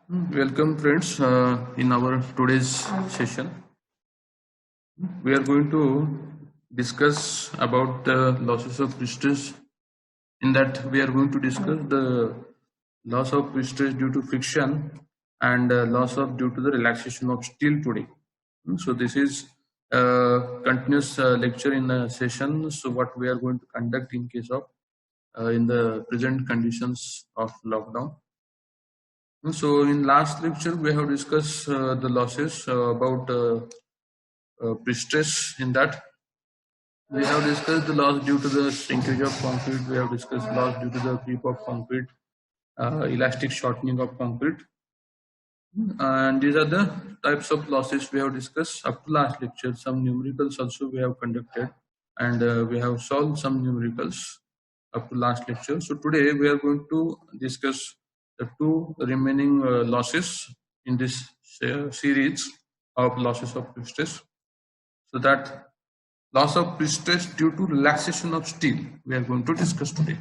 Welcome, friends. In our today's session, we are going to discuss about the losses of prestige. In that, we are going to discuss the loss of prestige due to friction and loss of due to the relaxation of steel today. So this is a continuous lecture in a session. So what we are going to conduct in case of in the present conditions of lockdown. So in last lecture, we have discussed the losses about pre-stress. In that, we have discussed the loss due to the shrinkage of concrete. We have discussed loss due to the creep of concrete, elastic shortening of concrete. And these are the types of losses we have discussed up to last lecture. Some numericals also we have conducted, and we have solved some numericals up to last lecture. So today we are going to discuss the two remaining losses in this series of losses of prestige. So that loss of prestige due to relaxation of steel we are going to discuss today.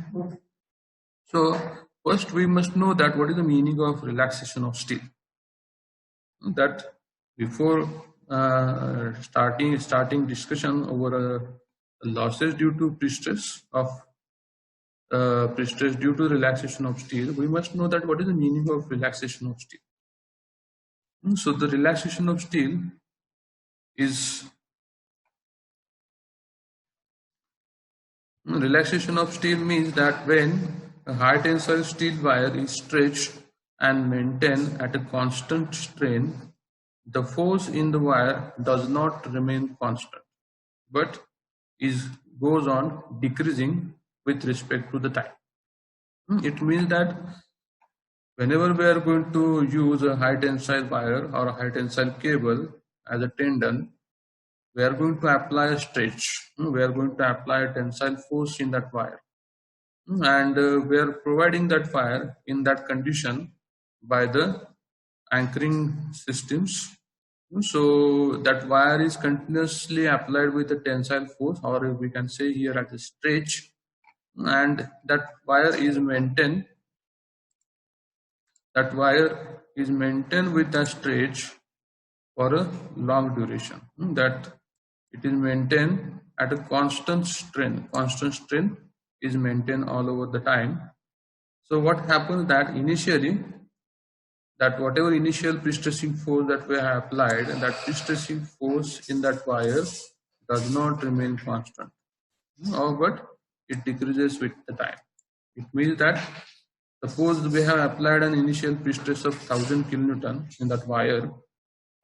So first we must know that what is the meaning of relaxation of steel. That before starting discussion over losses due to prestige of prestige due to relaxation of steel, we must know that what is the meaning of relaxation of steel. So the relaxation of steel is relaxation of steel means that when a high tensile steel wire is stretched and maintained at a constant strain, the force in the wire does not remain constant, but is goes on decreasing with respect to the time. It means that whenever we are going to use a high tensile wire or a high tensile cable as a tendon, we are going to apply a stretch. We are going to apply a tensile force in that wire. And we are providing that wire in that condition by the anchoring systems. So that wire is continuously applied with a tensile force, or we can say here at a stretch, and that wire is maintained. That wire is maintained with a stretch for a long duration. That it is maintained at a constant strain. Constant strain is maintained all over the time. So what happens that initially, that whatever initial pre-stressing force that we have applied, and that pre-stressing force in that wire does not remain constant, but it decreases with the time. It means that suppose we have applied an initial pre-stress of 1000 kilonewton in that wire,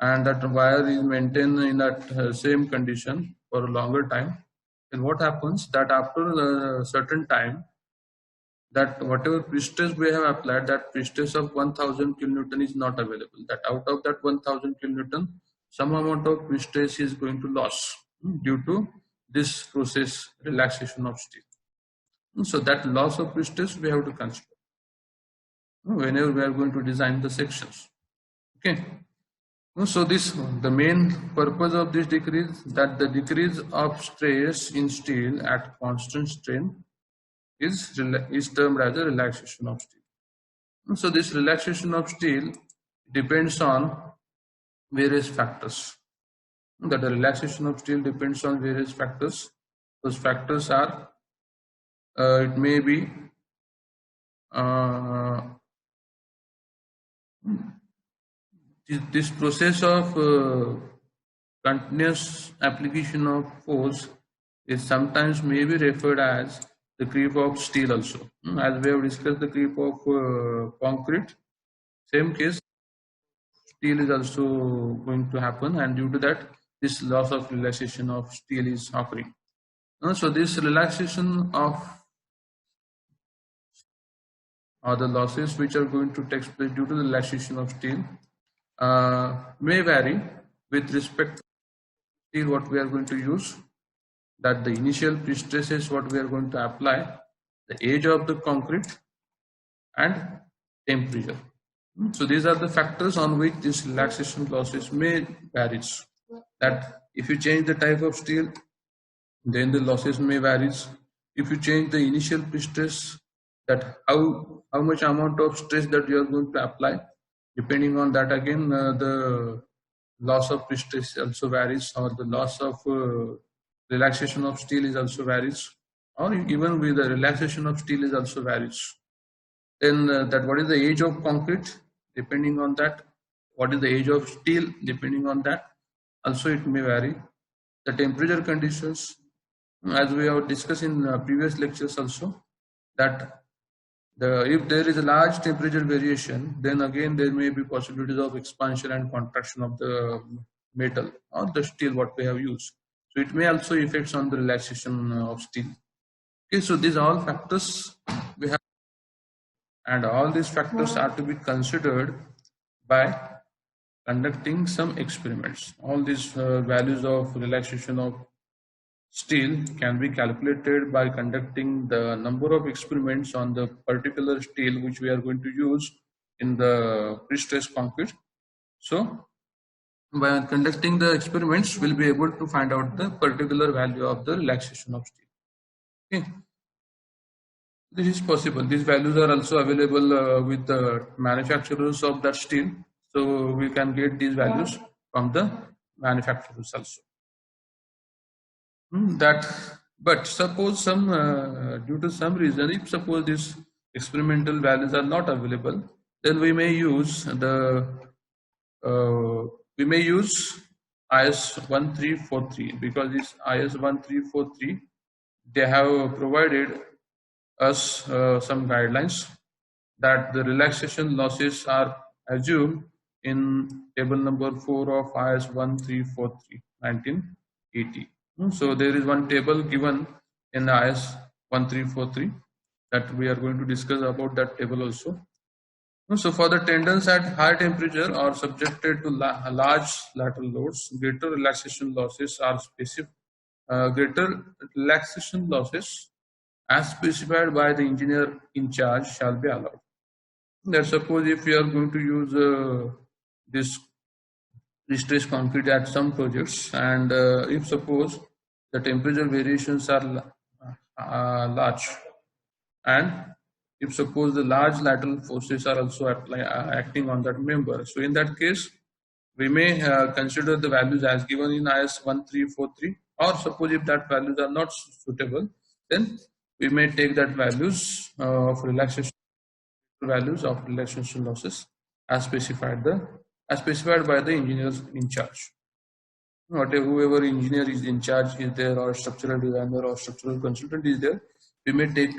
and that wire is maintained in that same condition for a longer time, then what happens that after a certain time, that whatever pre-stress we have applied, that pre-stress of 1000 kilonewton is not available. That out of that 1000 kilonewton, some amount of pre-stress is going to loss due to this process relaxation of steel. So that loss of pre-stress we have to consider whenever we are going to design the sections. Okay. So this the main purpose of this decrease, that the decrease of stress in steel at constant strain is termed as a relaxation of steel. So this relaxation of steel depends on various factors. That the relaxation of steel depends on various factors. Those factors are it may be this process of continuous application of force is sometimes may be referred as the creep of steel also. As we have discussed the creep of concrete, same case, steel is also going to happen, and due to that, this loss of relaxation of steel is occurring. So this relaxation of or the losses which are going to take place due to the relaxation of steel may vary with respect to steel what we are going to use, that the initial pre-stresses what we are going to apply, the age of the concrete, and temperature. So these are the factors on which this relaxation losses may vary. That if you change the type of steel, then the losses may vary. If you change the initial pre-stress, that how much amount of stress that you are going to apply, Depending on that, again, the loss of pre-stress also varies, or the loss of relaxation of steel is also varies, or even with the relaxation of steel is also varies. Then that what is the age of concrete, depending on that. What is the age of steel, depending on that. Also, it may vary. The temperature conditions, as we have discussed in previous lectures also, that if there is a large temperature variation, then again there may be possibilities of expansion and contraction of the metal or the steel what we have used. So it may also affect on the relaxation of steel. Okay, so these all factors we have, and all these factors are to be considered by conducting some experiments. All these values of relaxation of steel can be calculated by conducting the number of experiments on the particular steel which we are going to use in the pre-stressed concrete. So by conducting the experiments, we'll be able to find out the particular value of the relaxation of steel. Okay. This is possible. These values are also available with the manufacturers of that steel. So we can get these values from the manufacturers also. That, but suppose some due to some reason, if suppose these experimental values are not available, then we may use IS 1343, because this IS 1343, they have provided us some guidelines that the relaxation losses are assumed in table number 4 of IS 1343 1980. So there is one table given in IS 1343 that we are going to discuss about that table also. So for the tendons at high temperature are subjected to large lateral loads, greater relaxation losses are specific. Greater relaxation losses as specified by the engineer in charge shall be allowed. Let's suppose if we are going to use this stressed concrete at some projects, and if suppose the temperature variations are large, and if suppose the large lateral forces are also acting on that member, so in that case we may consider the values as given in IS 1343, or suppose if that values are not suitable, then we may take that values of relaxation losses as specified by the engineers in charge. Whoever engineer is in charge is there, or structural designer or structural consultant is there, we may take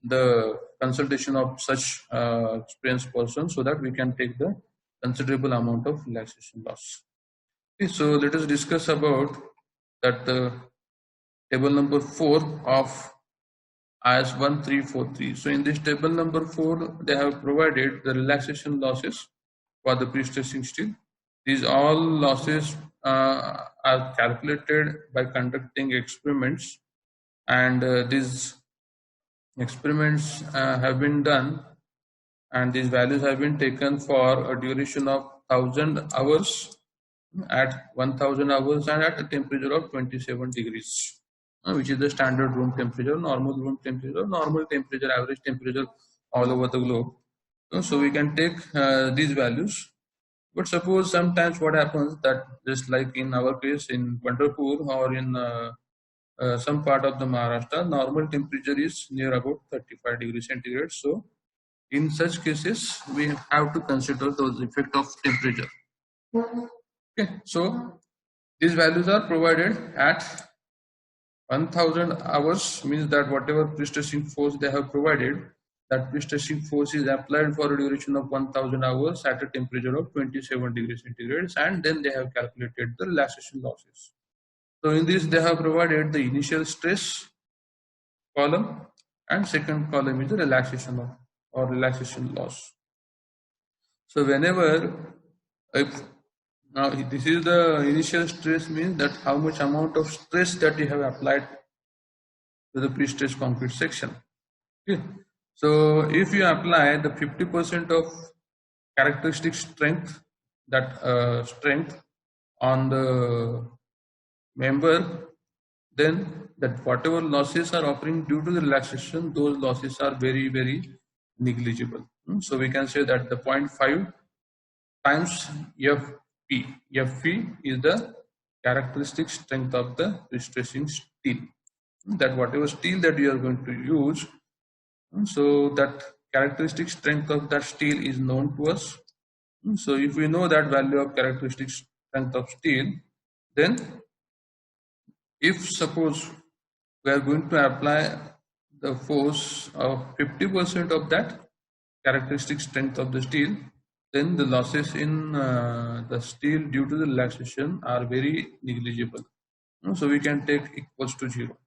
the consultation of such experienced person, so that we can take the considerable amount of relaxation loss. Okay, so let us discuss about that table number 4 of IS 1343. So in this table number 4, they have provided the relaxation losses for the pre-stressing steel. These all losses are calculated by conducting experiments, and these experiments have been done, and these values have been taken for a duration of 1000 hours, at 1000 hours, and at a temperature of 27 degrees, which is the standard room temperature, normal room temperature, normal temperature, average temperature all over the globe. So we can take these values. But suppose sometimes what happens that, just like in our case in Pandharpur or in some part of the Maharashtra, normal temperature is near about 35 degrees centigrade. So in such cases, we have to consider those effect of temperature. Okay, so these values are provided at 1000 hours, means that whatever pre-stressing force they have provided, that pre-stressing force is applied for a duration of 1000 hours at a temperature of 27 degrees centigrade, and then they have calculated the relaxation losses. So in this, they have provided the initial stress column, and second column is the relaxation or relaxation loss. So whenever, now this is the initial stress, means that how much amount of stress that you have applied to the pre-stressed concrete section. Okay. So if you apply the 50% of characteristic strength, that strength on the member, then that whatever losses are occurring due to the relaxation, those losses are very, very negligible. So we can say that the 0.5 times Fp. Fp is the characteristic strength of the pre-stressing steel. That whatever steel that you are going to use, so that characteristic strength of that steel is known to us. So if we know that value of characteristic strength of steel, then if suppose we are going to apply the force of 50% of that characteristic strength of the steel, then the losses in the steel due to the relaxation are very negligible. So we can take equals to 0.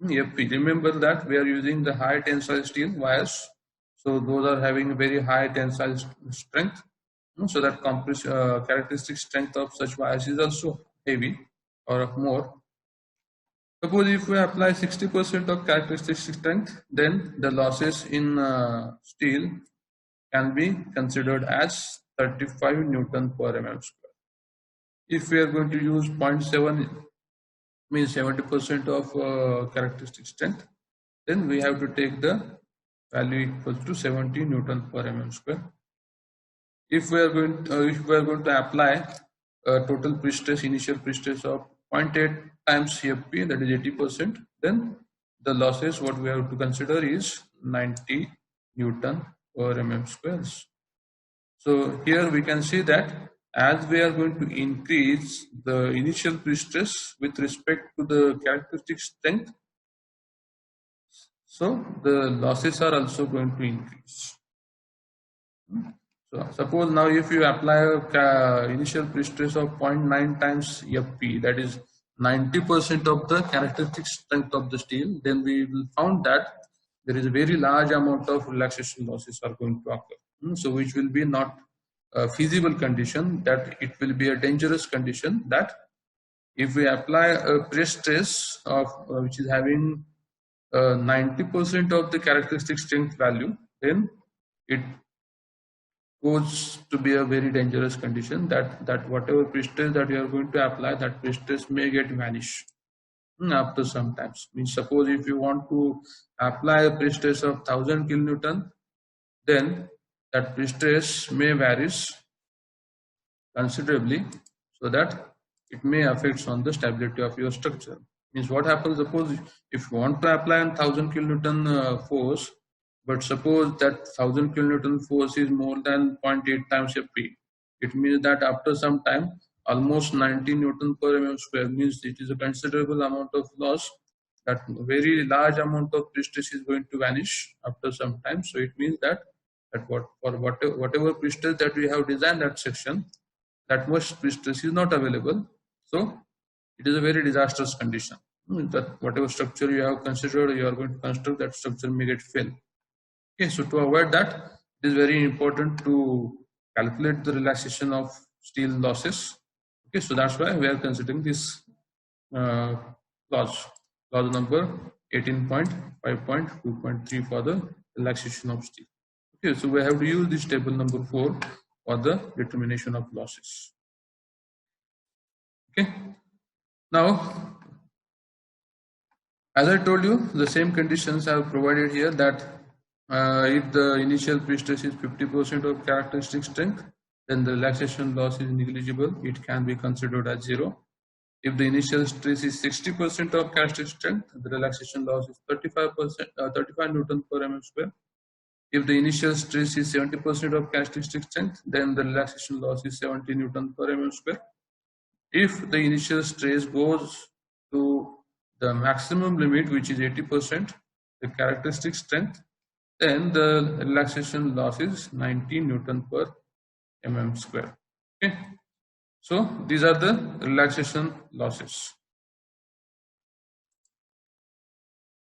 Fp, remember that we are using the high tensile steel wires, so those are having very high tensile strength. So that characteristic strength of such wires is also heavy or more. Suppose if we apply 60% of characteristic strength, then the losses in steel can be considered as 35 Newton per mm square. If we are going to use 0.7, means 70% of characteristic strength, then we have to take the value equal to 70 Newton per mm square. If we are going to apply total pre-stress, initial pre-stress of 0.8 times Fp, that is 80%, then the losses what we have to consider is 90 Newton per mm squares. So here we can see that as we are going to increase the initial pre-stress with respect to the characteristic strength, so the losses are also going to increase. So suppose now if you apply a initial pre-stress of 0.9 times Fp, that is 90% of the characteristic strength of the steel, then we will found that there is a very large amount of relaxation losses are going to occur. So which will be not a feasible condition, that it will be a dangerous condition, that if we apply a pre-stress of which is having 90% of the characteristic strength value, then it goes to be a very dangerous condition, that whatever pre-stress that you are going to apply, that pre-stress may get vanish after some times. Means suppose if you want to apply a pre-stress of 1000 kilonewton, then that pre-stress may varies considerably, so that it may affect on the stability of your structure. Means what happens, suppose if you want to apply 1000 kilonewton force, but suppose that 1000 kilonewton force is more than 0.8 times Fp, it means that after some time almost 90 Newton per mm square, means it is a considerable amount of loss, that very large amount of pre-stress is going to vanish after some time. So it means that whatever pre-stress that we have designed that section, that much pre-stress is not available. So it is a very disastrous condition, that whatever structure you have considered you are going to construct, that structure may get fail. Okay, so to avoid that, it is very important to calculate the relaxation of steel losses. Okay, so that's why we are considering this clause number 18.5.2.3 for the relaxation of steel. Okay, so we have to use this table number 4 for the determination of losses. Okay, now as I told you, the same conditions are provided here, that if the initial pre-stress is 50% of characteristic strength, then the relaxation loss is negligible, it can be considered as 0. If the initial stress is 60% of characteristic strength, the relaxation loss is 35 Newton per mm square. If the initial stress is 70% of characteristic strength, then the relaxation loss is 70 Newton per mm square. If the initial stress goes to the maximum limit, which is 80%, the characteristic strength, then the relaxation loss is 90 Newton per mm square. Okay, so these are the relaxation losses.